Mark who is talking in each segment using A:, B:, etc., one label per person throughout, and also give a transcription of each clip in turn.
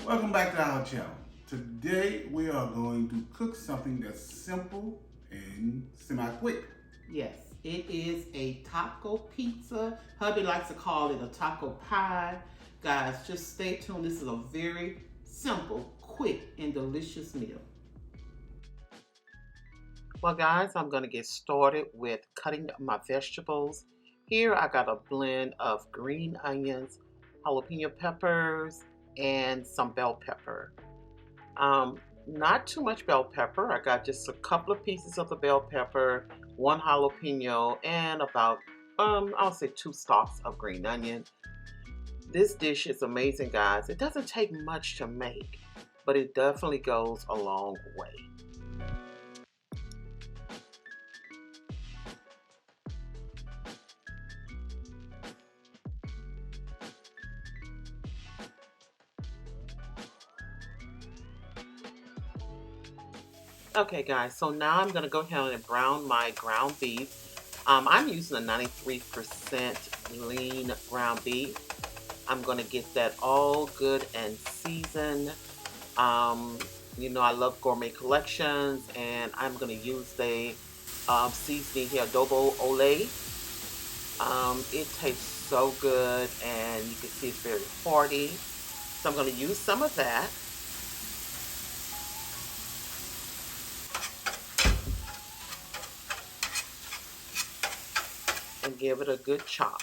A: Welcome back to our channel. Today we are going to cook something that's simple and semi-quick.
B: Yes, it is a taco pizza. Hubby likes to call it a taco pie. Guys, just stay tuned. This is a very simple, quick, and delicious meal. Well, guys, I'm going to get started with cutting up my vegetables. Here I got a blend of green onions, jalapeno peppers, and some bell pepper. Not too much bell pepper. I got just a couple of pieces of the bell pepper, one jalapeno, and about I'll say 2 stalks of green onion. This dish is amazing, guys. It doesn't take much to make, but it definitely goes a long way. Okay, guys, so now I'm gonna go ahead and brown my ground beef. I'm using a 93% lean ground beef. I'm gonna get that all good and seasoned. Um, I love gourmet collections, and I'm gonna use the seasoning here, adobo ole. It tastes so good, and you can see it's very hearty. So I'm gonna use some of that. And give it a good chop.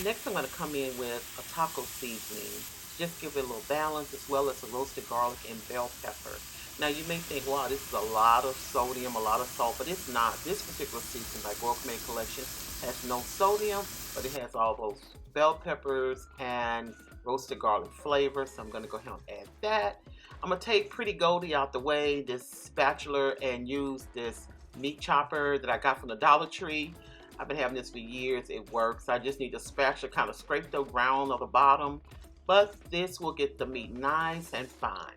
B: Next, I'm going to come in with a taco seasoning. Just give it a little balance, as well as a roasted garlic and bell pepper. Now, you may think, wow, this is a lot of sodium, a lot of salt, but it's not. This particular seasoning by Gourmet Collection has no sodium, but it has all those bell peppers and roasted garlic flavor. So I'm going to go ahead and add that. I'm going to take Pretty Goldie out the way, this spatula, and use this meat chopper that I got from the Dollar Tree. I've been having this for years. It works. I just need a spatula, kind of scrape the ground of the bottom, but this will get the meat nice and fine.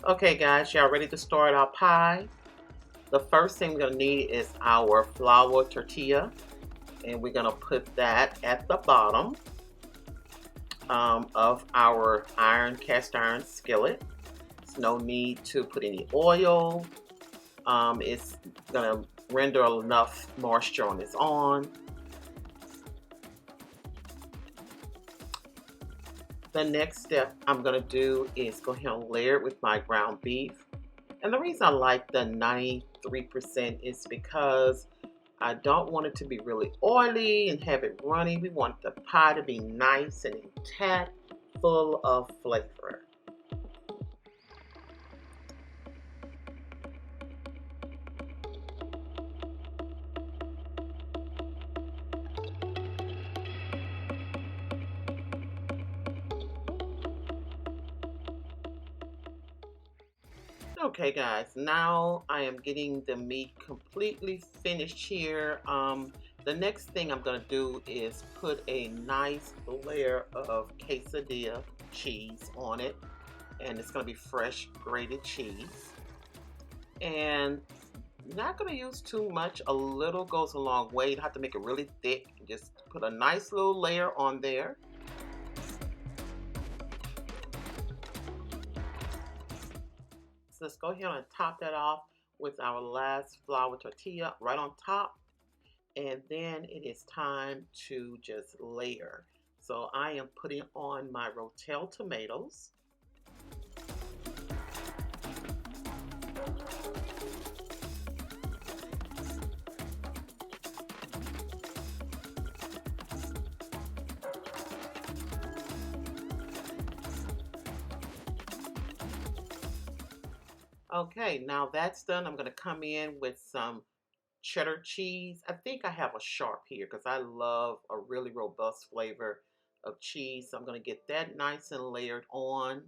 B: Okay, guys, y'all ready to start our pie? The first thing we're going to need is our flour tortilla, and we're going to put that at the bottom of our cast iron skillet. There's no need to put any oil. It's going to render enough moisture on its own. The next step I'm going to do is go ahead and layer it with my ground beef. And the reason I like the 93% is because I don't want it to be really oily and have it runny. We want the pie to be nice and intact, full of flavor. Okay, guys, now I am getting the meat completely finished here. The next thing I'm going to do is put a nice layer of quesadilla cheese on it, and it's going to be fresh grated cheese. And not going to use too much. A little goes a long way. You don't have to make it really thick. Just put a nice little layer on there. So let's go ahead and top that off with our last flour tortilla right on top. And then it is time to just layer. So I am putting on my Rotel tomatoes. Okay, now that's done. I'm going to come in with some cheddar cheese. I think I have a sharp here because I love a really robust flavor of cheese. So I'm going to get that nice and layered on.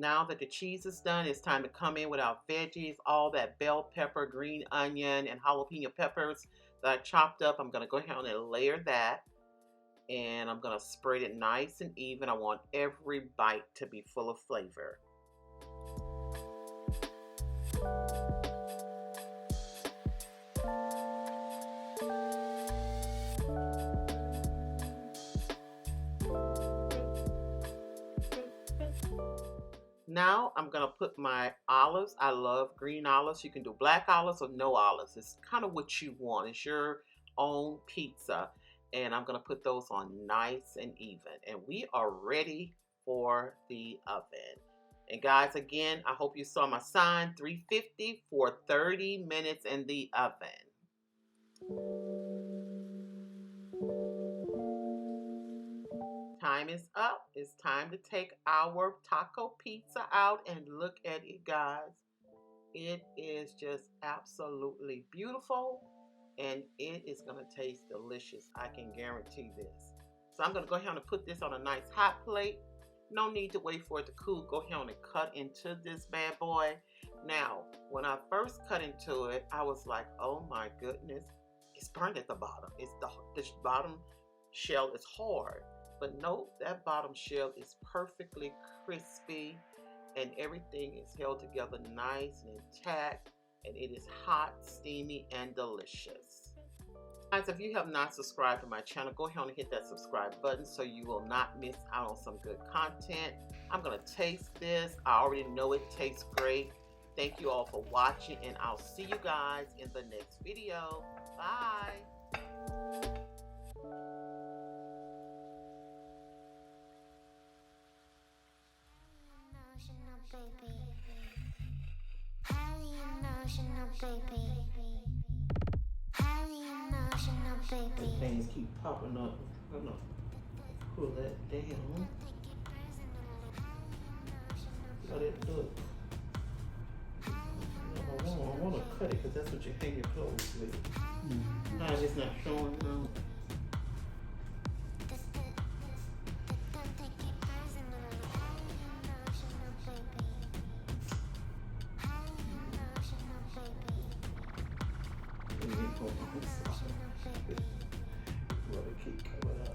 B: Now that the cheese is done, it's time to come in with our veggies, all that bell pepper, green onion, and jalapeno peppers that I chopped up. I'm going to go ahead and layer that, and I'm going to spread it nice and even. I want every bite to be full of flavor. Now I'm going to put my olives. I love green olives. You can do black olives or no olives. It's kind of what you want. It's your own pizza. And I'm going to put those on nice and even. And we are ready for the oven. And guys, again, I hope you saw my sign, 350 for 30 minutes in the oven. Time is up. It's time to take our taco pizza out and look at it, guys. It is just absolutely beautiful, and it is going to taste delicious. I can guarantee this. So I'm going to go ahead and put this on a nice hot plate. No need to wait for it to cool. Go ahead and cut into this bad boy. Now, when I first cut into it, I was like, oh my goodness, it's burnt at the bottom. The bottom shell is hard. But note, that bottom shell is perfectly crispy and everything is held together nice and intact, and it is hot, steamy, and delicious. Guys, if you have not subscribed to my channel, go ahead and hit that subscribe button so you will not miss out on some good content. I'm going to taste this. I already know it tastes great. Thank you all for watching, and I'll see you guys in the next video. Bye. Things keep popping up. I'm gonna pull that down. Let it look. I want to cut it because that's what you hang your clothes with. No, it's not showing now. Let me keep coming up.